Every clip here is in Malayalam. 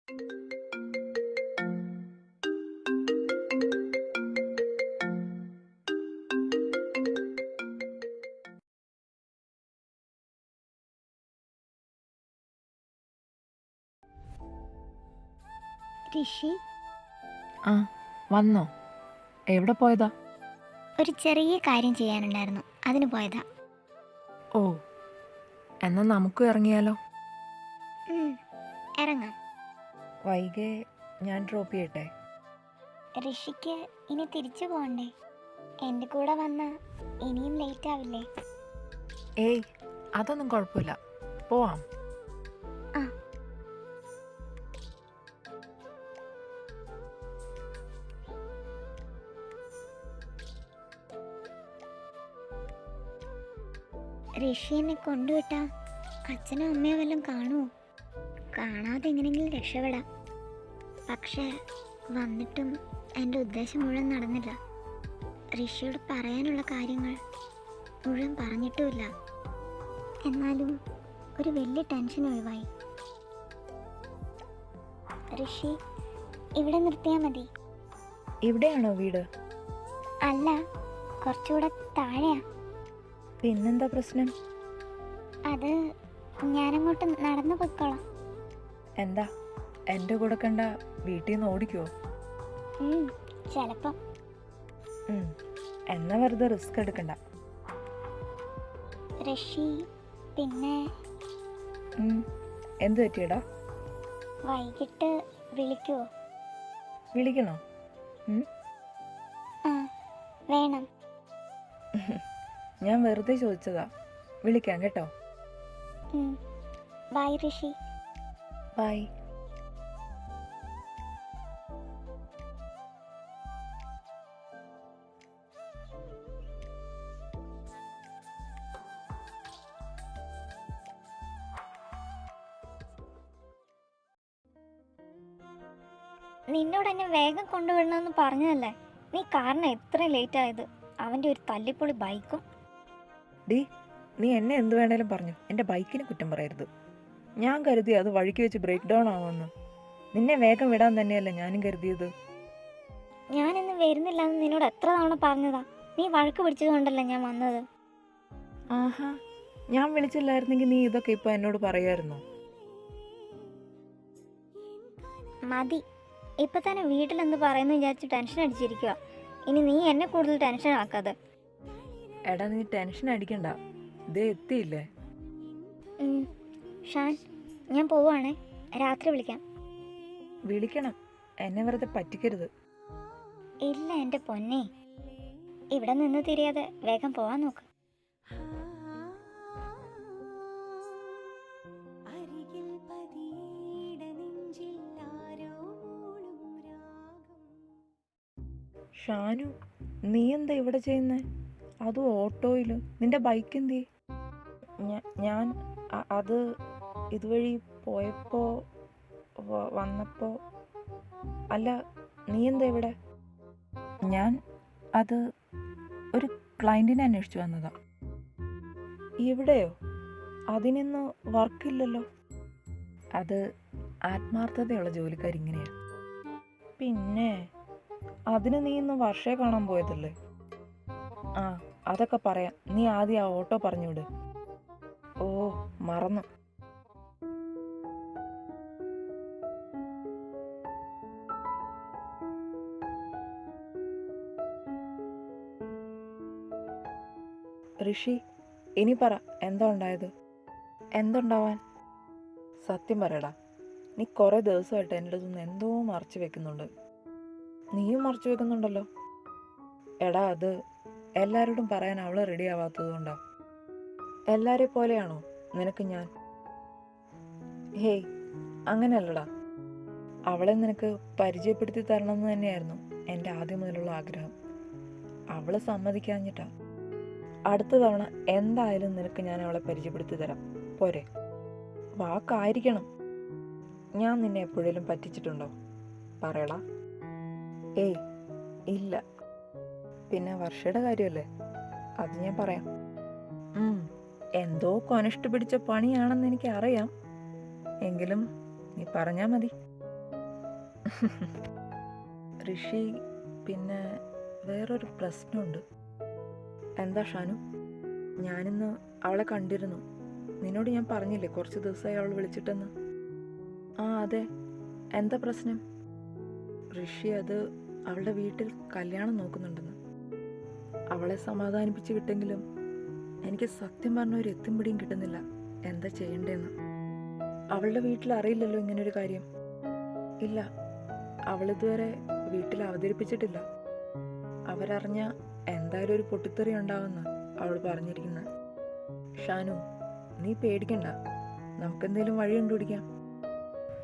ഋഷി, ആ വന്നോ? എവിടെ പോയതാ? ഒരു ചെറിയ കാര്യം ചെയ്യാനുണ്ടായിരുന്നു, അതിന് പോയതാ. ഓ, എന്നാ നമുക്കും ഇറങ്ങിയാലോ? ഇറങ്ങാം. വൈകെ ഞാൻ ഡ്രോപ്പ് ചെയ്യട്ടെ? ഋഷിക്ക് ഇനി തിരിച്ചു പോകണ്ടേ? എൻ്റെ കൂടെ വന്ന ഇനിയും ലേറ്റ് ആവില്ലേ? ഏയ്, അതൊന്നും കുഴപ്പമില്ല, പോവാം. ആ. ഋഷി എന്നെ കൊണ്ടുവിട്ടാ അച്ഛനും അമ്മയോ വല്ലതും കാണുമോ? കാണാതെ എങ്ങനെയെങ്കിലും രക്ഷപ്പെടാം. പക്ഷേ വന്നിട്ടും എൻ്റെ ഉദ്ദേശം മുഴുവൻ നടന്നില്ല. ഋഷിയോട് പറയാനുള്ള കാര്യങ്ങൾ മുഴുവൻ പറഞ്ഞിട്ടുമില്ല. എന്നാലും ഒരു വലിയ ടെൻഷൻ ഒഴിവായി. ഋഷി, ഇവിടെ നിർത്തിയാൽ മതി. ഇവിടെയാണോ വീട്? അല്ല, കുറച്ചുകൂടെ താഴെയാ. പിന്നെന്താ പ്രശ്നം? അത് ഞാനങ്ങോട്ട് നടന്നു പോയിക്കോളാം. എന്താ, എൻ്റെ കൂടെ കണ്ട വീട്ടിൽ നിന്ന് ഓടിക്കുവോ? ചിലപ്പം. എന്നാ വെറുതെ റിസ്ക് എടുക്കണ്ട. ഋഷി, പിന്നെ എന്ത് പറ്റിയടാ? വൈകിട്ട് വിളിക്കുവോ? വിളിക്കണോ? ആ, വേണം. ഞാൻ വെറുതെ ചോദിച്ചതാ, വിളിക്കാം കേട്ടോ. ബൈ ഋഷി. ബൈ. നിന്നോട് എന്നെ വേഗം കൊണ്ടുവിടണമെന്ന് പറഞ്ഞതല്ലേ? നീ കാരണം എത്ര ലേറ്റ് ആയത്. അവൻ്റെ ഒരു തല്ലിപ്പൊളി ബൈക്കും. ഡീ, നീ എന്നെ എന്ത് വേണേലും പറഞ്ഞു, എൻ്റെ ബൈക്കിന് കുറ്റം പറയരുത്. ഞാൻ കരുതി അത് വഴിക്ക് വെച്ച് ബ്രേക്ക് ഡൗൺ ആവുമെന്ന്. നിന്നെ വേഗം വിടാൻ തന്നെയല്ലേ ഞാനും കരുതിയത്. ഞാനിന്ന് വരുന്നില്ല എന്ന് നിന്നോട് എത്ര തവണ പറഞ്ഞതാ? നീ വഴക്ക് പിടിച്ചത് കൊണ്ടല്ലേ ഞാൻ വന്നത്. ആഹാ, ഞാൻ വിളിച്ചില്ലായിരുന്നെങ്കിൽ നീ ഇതൊക്കെ ഇപ്പൊ എന്നോട് പറയായിരുന്നോ? മതി, ഇപ്പൊ തന്നെ വീട്ടിലെന്ത് പറയുന്നു വിചാരിച്ച് ടെൻഷൻ അടിച്ചിരിക്കുക. ഇനി നീ എന്നെ കൂടുതൽ ടെൻഷൻ ആക്കാതെ. എടാ, നീ ടെൻഷൻ അടിക്കണ്ട, ഇതേ എത്തിയില്ലേ. ഷാൻ, ഞാൻ പോവാണേ, രാത്രി വിളിക്കാം. വിളിക്കണം, എന്നെ വെറുതെ പറ്റിക്കരുത്. ഇല്ല എൻ്റെ പൊന്നെ, ഇവിടെ നിന്ന് തിരിയാതെ വേഗം പോവാൻ നോക്ക്. ഷാനു, നീ എന്താ ഇവിടെ ചെയ്യുന്നേ? അതും ഓട്ടോയില്. നിന്റെ ബൈക്ക് എന്തേ? ഞാൻ അത് ഇതുവഴി പോയപ്പോ വന്നപ്പോ. അല്ല, നീ എന്താ ഇവിടെ? ഞാൻ അത് ഒരു ക്ലയൻറ്റിനെ അന്വേഷിച്ചു വന്നതാ. ഇവിടെയോ? അതിനിന്ന് വർക്കില്ലല്ലോ. അത് ആത്മാർത്ഥതയുള്ള ജോലിക്കാരിങ്ങനെയാ. പിന്നെ അതിന് നീ ഇന്ന് വർഷയെ കാണാൻ പോയതല്ലേ? ആ, അതൊക്കെ പറയാം. നീ ആദ്യം ആ ഓട്ടോ പറഞ്ഞുവിട്. ഓ, മറന്നു. ഋഷി, ഇനി പറ, എന്താ ഉണ്ടായത്? എന്തുണ്ടാവാൻ? സത്യം പറയടാ, നീ കുറെ ദിവസമായിട്ട് എൻ്റെ അടുത്തുനിന്ന് എന്തോ മറച്ചു വെക്കുന്നുണ്ട്. നീയും മറച്ചു വെക്കുന്നുണ്ടല്ലോ. എടാ, അത് എല്ലാവരോടും പറയാൻ അവള് റെഡി ആവാത്തത് കൊണ്ടാ. എല്ലാരെ പോലെയാണോ നിനക്ക് ഞാൻ? ഹേയ്, അങ്ങനെയല്ലടാ. അവളെ നിനക്ക് പരിചയപ്പെടുത്തി തരണമെന്ന് തന്നെയായിരുന്നു എൻ്റെ ആദ്യം മുതലുള്ള ആഗ്രഹം. അവള് സമ്മതിക്കാഞ്ഞിട്ടാ. അടുത്ത തവണ എന്തായാലും നിനക്ക് ഞാൻ അവളെ പരിചയപ്പെടുത്തി തരാം, പോരെ? വാക്കായിരിക്കണം. ഞാൻ നിന്നെ എപ്പോഴേലും പറ്റിച്ചിട്ടുണ്ടോ? പറയടാ. ഏയ്, ഇല്ല. പിന്നെ വർഷയുടെ കാര്യമല്ലേ, അത് ഞാൻ പറയാം. എന്തോ കൊനിഷ്ട് പിടിച്ച പണിയാണെന്ന് എനിക്ക് അറിയാം. എങ്കിലും നീ പറഞ്ഞാ മതി. ഋഷി, പിന്നെ വേറൊരു പ്രശ്നമുണ്ട്. എന്താ ഷാനു? ഞാനിന്ന് അവളെ കണ്ടിരുന്നു. നിന്നോട് ഞാൻ പറഞ്ഞില്ലേ കുറച്ച് ദിവസമായി അവൾ വിളിച്ചിട്ടെന്ന്? ആ അതെ. എന്താ പ്രശ്നം? ഋഷി അത് അവളുടെ വീട്ടിൽ കല്യാണം നോക്കുന്നുണ്ടെന്ന്. അവളെ സമാധാനിപ്പിച്ച് വിട്ടെങ്കിലും എനിക്ക് സത്യം പറഞ്ഞ ഒരു എത്തും പിടിയും കിട്ടുന്നില്ല എന്താ ചെയ്യണ്ടേന്ന്. അവളുടെ വീട്ടിൽ അറിയില്ലല്ലോ ഇങ്ങനൊരു കാര്യം. ഇല്ല, അവളിതുവരെ വീട്ടിൽ അവതരിപ്പിച്ചിട്ടില്ല. അവരറിഞ്ഞ എന്തായാലും ഒരു പൊട്ടിത്തെറി ഉണ്ടാവുമെന്ന് അവൾ പറഞ്ഞിരിക്കുന്നത്. ഷാനു, നീ പേടിക്കണ്ട, നമുക്കെന്തേലും വഴി കണ്ടുപിടിക്കാം.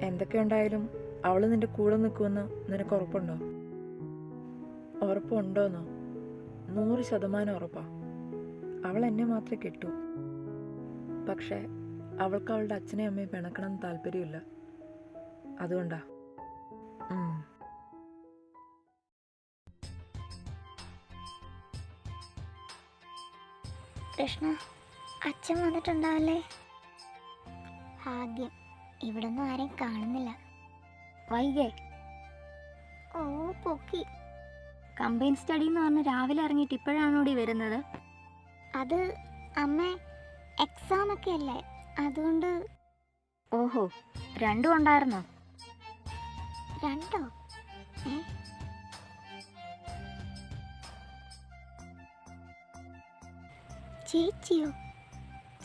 എന്തൊക്കെ ഉണ്ടായാലും അവള് നിന്റെ കൂടെ നിൽക്കുമെന്ന് നിനക്ക് ഉറപ്പുണ്ടോ? ഉറപ്പുണ്ടോന്നോ? 100% ഉറപ്പാ. അവൾ എന്നെ മാത്രമേ കെട്ടൂ. പക്ഷേ അവൾക്ക് അവളുടെ അച്ഛനെയും അമ്മയും പിണക്കണം താല്പര്യമില്ല. അതുകൊണ്ടാ. കൃഷ്ണ, അച്ഛൻ വന്നിട്ടുണ്ടാവല്ലേ? ഭാഗ്യം, ഇവിടെ ഒന്നും ആരെയും കാണുന്നില്ല. വൈകേ? ഓ പൊക്കി. കമ്പൈൻ സ്റ്റഡി എന്ന് പറഞ്ഞ് രാവിലെ ഇറങ്ങിയിട്ട് ഇപ്പോഴാണോ ഇവിടെ വരുന്നത്? അത് അമ്മ, എക്സാം ഒക്കെ അല്ലേ, അതുകൊണ്ട്. ഓഹോ, രണ്ടും ഉണ്ടായിരുന്നോ? രണ്ടോ? ചേച്ചിയോ?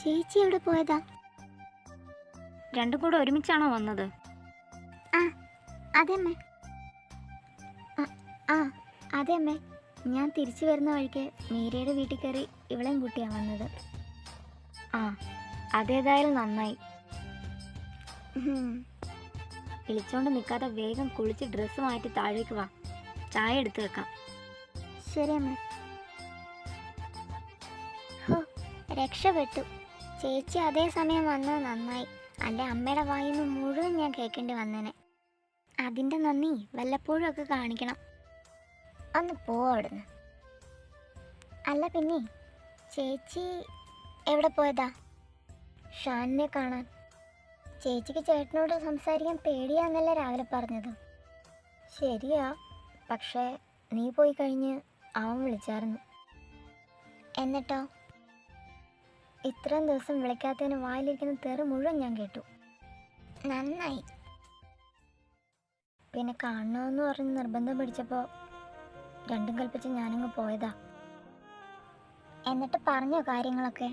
ചേച്ചി എവിടെ പോയതാ? രണ്ടും കൂടെ ഒരുമിച്ചാണോ വന്നത്? ആ അതെമ്മേ. ആ അതെമ്മേ, ഞാൻ തിരിച്ചു വരുന്ന വഴിക്ക് മീരയുടെ വീട്ടിൽ കയറി ഇവളെയും കൂട്ടിയാണ് വന്നത്. ആ അതേതായാലും നന്നായി. വിളിച്ചോണ്ട് നിൽക്കാതെ വേഗം കുളിച്ച് ഡ്രസ്സ് മാറ്റി താഴേക്ക് വാ, ചായ എടുത്തു വെക്കാം. ശരി അമ്മ. ഹോ, രക്ഷപ്പെട്ടു. ചേച്ചി അതേ സമയം വന്നത് നന്നായി, അല്ലെ അമ്മയുടെ വായിന്ന് മുഴുവൻ ഞാൻ കേൾക്കേണ്ടി വന്നേനെ. അതിൻ്റെ നന്ദി വല്ലപ്പോഴും ഒക്കെ കാണിക്കണം. ഒന്ന് പോവാടുന്ന്. അല്ല പിന്നെ ചേച്ചി എവിടെ പോയതാ? ഷാനിനെ കാണാൻ. ചേച്ചിക്ക് ചേട്ടനോട് സംസാരിക്കാൻ പേടിയാന്നല്ലേ രാവിലെ പറഞ്ഞത്? ശരിയാ, പക്ഷേ നീ പോയി കഴിഞ്ഞ് അവൻ വിളിച്ചായിരുന്നു. എന്നിട്ടോ? ഇത്രയും ദിവസം വിളിക്കാത്തതിന് വായിലിരിക്കുന്ന തെറി മുഴുവൻ ഞാൻ കേട്ടു. നന്നായി. പിന്നെ കാണണമെന്ന് പറഞ്ഞ് നിർബന്ധം പിടിച്ചപ്പോൾ രണ്ടും കൽപ്പിച്ച് ഞാനങ്ങ് പോയതാ. എന്നിട്ട് പറഞ്ഞോ കാര്യങ്ങളൊക്കെ?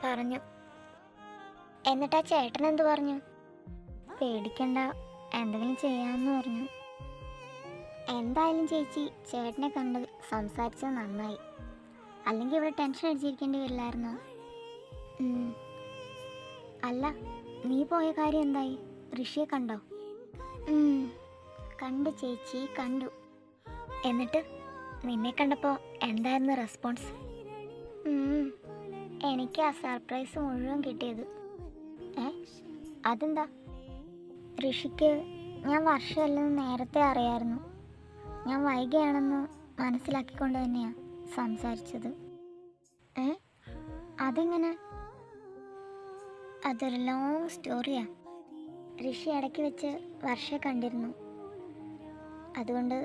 പറഞ്ഞു. എന്നിട്ടാ ചേട്ടൻ എന്ത് പറഞ്ഞു? പേടിക്കണ്ട, എന്തെങ്കിലും ചെയ്യാമെന്ന് പറഞ്ഞു. എന്തായാലും ചേച്ചി ചേട്ടനെ കണ്ട് സംസാരിച്ചത് നന്നായി, അല്ലെങ്കിൽ ഇവിടെ ടെൻഷൻ അടിച്ചിരിക്കേണ്ടി വരില്ലായിരുന്നോ? അല്ല, നീ പോയ കാര്യം എന്തായി? ഋഷിയെ കണ്ടോ? കണ്ടു ചേച്ചി, കണ്ടു. എന്നിട്ട് നിന്നെ കണ്ടപ്പോൾ എന്തായിരുന്നു റെസ്പോൺസ്? എനിക്ക് ആ സർപ്രൈസ് മുഴുവൻ കിട്ടിയത്. അതെന്താ? ഋഷിക്ക് ഞാൻ വർഷമല്ലെന്ന് നേരത്തെ അറിയായിരുന്നു. ഞാൻ വൈകിയാണെന്ന് മനസ്സിലാക്കിക്കൊണ്ട് തന്നെയാണ് സംസാരിച്ചത്. അതെങ്ങനെ? അതൊരു ലോങ് സ്റ്റോറിയാ. ഋഷി ഇടയ്ക്ക് വെച്ച് വർഷയെ കണ്ടിരുന്നു, അതുകൊണ്ട്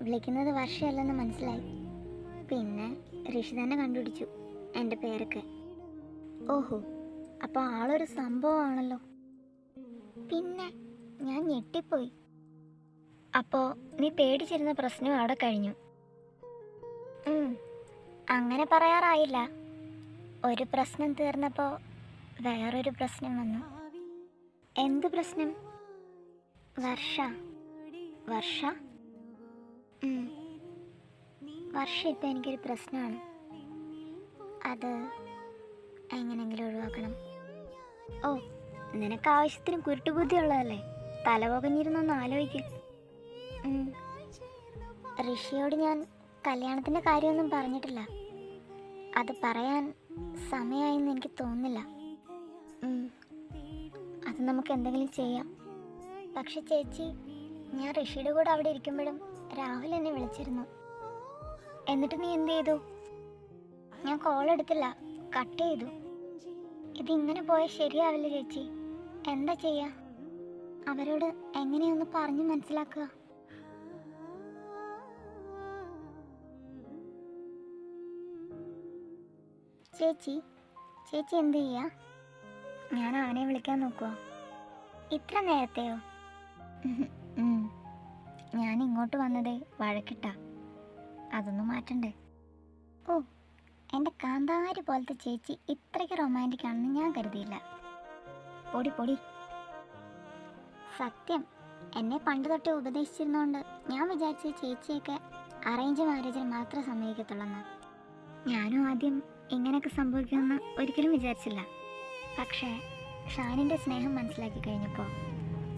വിളിക്കുന്നത് വർഷയല്ലെന്ന് മനസ്സിലായി. പിന്നെ ഋഷി തന്നെ കണ്ടുപിടിച്ചു എൻ്റെ പേരൊക്കെ. ഓഹോ, അപ്പോൾ ആളൊരു സംഭവമാണല്ലോ. പിന്നെ ഞാൻ ഞെട്ടിപ്പോയി. അപ്പോൾ നീ പേടിച്ചിരുന്ന പ്രശ്നം അവിടെ കഴിഞ്ഞു. അങ്ങനെ പറയാറായില്ല. ഒരു പ്രശ്നം തീർന്നപ്പോൾ വേറൊരു പ്രശ്നം വന്നു. എന്ത് പ്രശ്നം? വർഷ. വർഷ വർഷ ഇപ്പം എനിക്കൊരു പ്രശ്നമാണ്. അത് എങ്ങനെയെങ്കിലും ഒഴിവാക്കണം. ഓ, നിനക്ക് ആവശ്യത്തിന് കുരുട്ടുബുദ്ധി ഉള്ളതല്ലേ, തലപുകഞ്ഞിരുന്നൊന്ന് ആലോചിക്കും. ഋഷിയോട് ഞാൻ കല്യാണത്തിൻ്റെ കാര്യമൊന്നും പറഞ്ഞിട്ടില്ല. അത് പറയാൻ സമയമായെന്ന് എനിക്ക് തോന്നുന്നില്ല. അത് നമുക്ക് എന്തെങ്കിലും ചെയ്യാം. പക്ഷെ ചേച്ചി, ഞാൻ ഋഷിയുടെ കൂടെ അവിടെ ഇരിക്കുമ്പോഴും രാഹുൽ എന്നെ വിളിച്ചിരുന്നു. എന്നിട്ട് നീ എന്ത് ചെയ്തു? ഞാൻ കോൾ എടുത്തില്ല, കട്ട് ചെയ്തു. ഇതിങ്ങനെ പോയാൽ ശരിയാവില്ല ചേച്ചി, എന്താ ചെയ്യാ? അവരോട് എങ്ങനെയൊന്ന് പറഞ്ഞു മനസ്സിലാക്കുക. ചേച്ചി ചേച്ചി എന്ത് ചെയ്യാ? ഞാൻ അവനെ വിളിക്കാൻ നോക്കുവോ? ഇത്ര നേരത്തെയോ? ഞാൻ ഇങ്ങോട്ട് വന്നതേ വഴക്കിട്ടാ. അതൊന്നും മാറ്റണ്ടേ? ഓ, എൻ്റെ കാന്താരി പോലത്തെ ചേച്ചി ഇത്രയ്ക്ക് റൊമാൻറ്റിക് ആണെന്ന് ഞാൻ കരുതിയില്ല. പൊടി പൊടി. സത്യം, എന്നെ പണ്ട് തൊട്ടേ ഉപദേശിച്ചിരുന്നോണ്ട് ഞാൻ വിചാരിച്ച ചേച്ചിയൊക്കെ അറേഞ്ച് മാരേജിന് മാത്രമേ സമ്മതിക്കത്തുള്ളെന്ന്. ഞാനും ആദ്യം ഇങ്ങനെയൊക്കെ സംഭവിക്കുമെന്ന് ഒരിക്കലും വിചാരിച്ചില്ല. പക്ഷേ ഷാനിൻ്റെ സ്നേഹം മനസ്സിലാക്കി കഴിഞ്ഞപ്പോൾ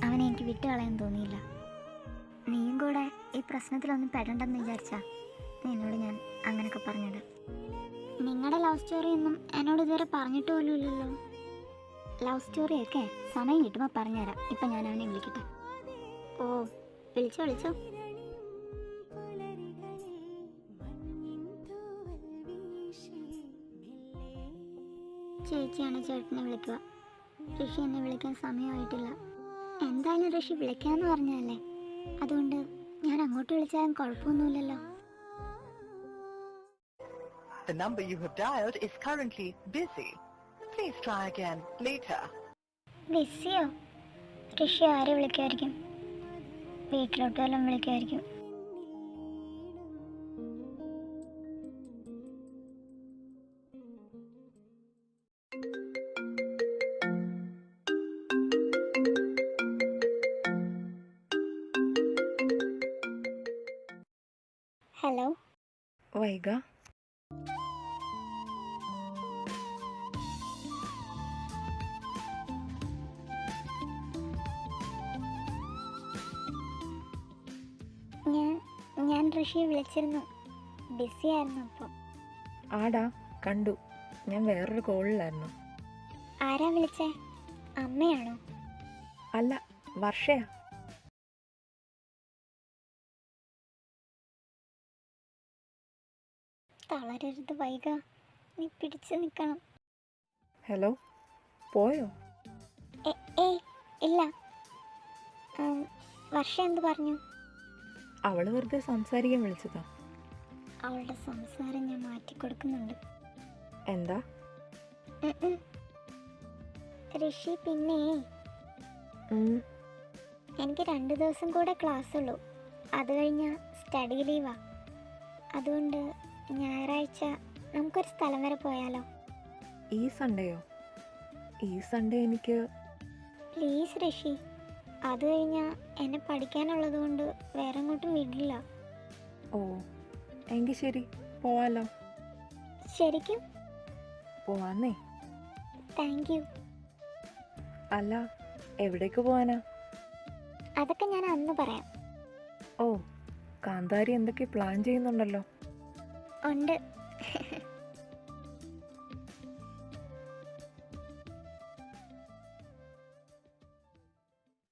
അവനെ എനിക്ക് വിട്ടുകളയാൻ തോന്നിയില്ല. നീയും കൂടെ ഈ പ്രശ്നത്തിലൊന്നും പെടണ്ടെന്ന് വിചാരിച്ചാ നിന്നോട് ഞാൻ അങ്ങനെയൊക്കെ പറഞ്ഞത്. നിങ്ങളുടെ ലവ് സ്റ്റോറി ഒന്നും എന്നോട് ഇതുവരെ പറഞ്ഞിട്ട് പോലും ഇല്ലല്ലോ. ലവ് സ്റ്റോറിയൊക്കെ സമയം കിട്ടുമ്പോൾ പറഞ്ഞുതരാം. ഇപ്പം ഞാൻ അവനെ വിളിക്കട്ടെ. ഓ, വിളിച്ചോ വിളിച്ചോ. ചേച്ചിയാണ് ചേട്ടനെ വിളിക്കുക. ഋഷി എന്നെ വിളിക്കാൻ സമയമായിട്ടില്ല. എന്തായാലും ഋഷി വിളിക്കാന്ന് പറഞ്ഞതല്ലേ, അതുകൊണ്ട് ഞാൻ അങ്ങോട്ട് വിളിച്ചാലും കുഴപ്പമൊന്നുമില്ലല്ലോ. The number you have dialed is currently busy. Please try again later. ബിസിയോ? ഋഷി ആരെ വിളിക്കുമായിരിക്കും? വീട്ടിലോട്ട് വല്ലതും വിളിക്കുമായിരിക്കും. ഹലോ വൈഗ, ഞാൻ ഋഷിയെ വിളിച്ചിരുന്നു. ബിസി ആയിരുന്നു അപ്പോൾ. ആടാ കണ്ടു. ഞാൻ വേറൊരു കോളിലായിരുന്നു. ആരാ വിളിച്ചേ? അമ്മയാണോ? അല്ല, വർഷയാ. തളരരുത് വൈഗ, നീ പിടിച്ചു നിൽക്കണം. ഹലോ, പോയോ? ഏയ് ഇല്ല. വർഷ എന്ത് പറഞ്ഞു? അവള് വെറുതെ സംസാരിക്കാൻ വിളിച്ചതാ. അവളുടെ സംസാരം ഞാൻ മാറ്റിക്കൊടുക്കുന്നുണ്ട്. എന്താ? ഋഷി, പിന്നെ എനിക്ക് 2 ദിവസം കൂടെ ക്ലാസ് ഉള്ളൂ. അത് കഴിഞ്ഞാൽ സ്റ്റഡി ലീവാ. അതുകൊണ്ട് ഞായറാഴ്ച നമുക്കൊരു സ്ഥലം വരെ പോയാലോ? ഈ സൺഡേയോ? ഈ സൺഡേ എനിക്ക്... പ്ലീസ് ഋഷി, അത് കഴിഞ്ഞാൽ എന്നെ പഠിക്കാനുള്ളത് കൊണ്ട് വേറെ അങ്ങോട്ടും വിടില്ല. ഓ, എങ്കിൽ ശരി, പോവാലോ. ശരിക്കും? പോവാന്നേ. Thank you. അല്ല, എവിടേക്ക് പോവാനാ? അതൊക്കെ ഞാൻ അന്ന് പറയാം. ഓ, കാന്താരി എന്തൊക്കെ പ്ലാൻ ചെയ്യുന്നുണ്ടല്ലോ. ഉണ്ട്.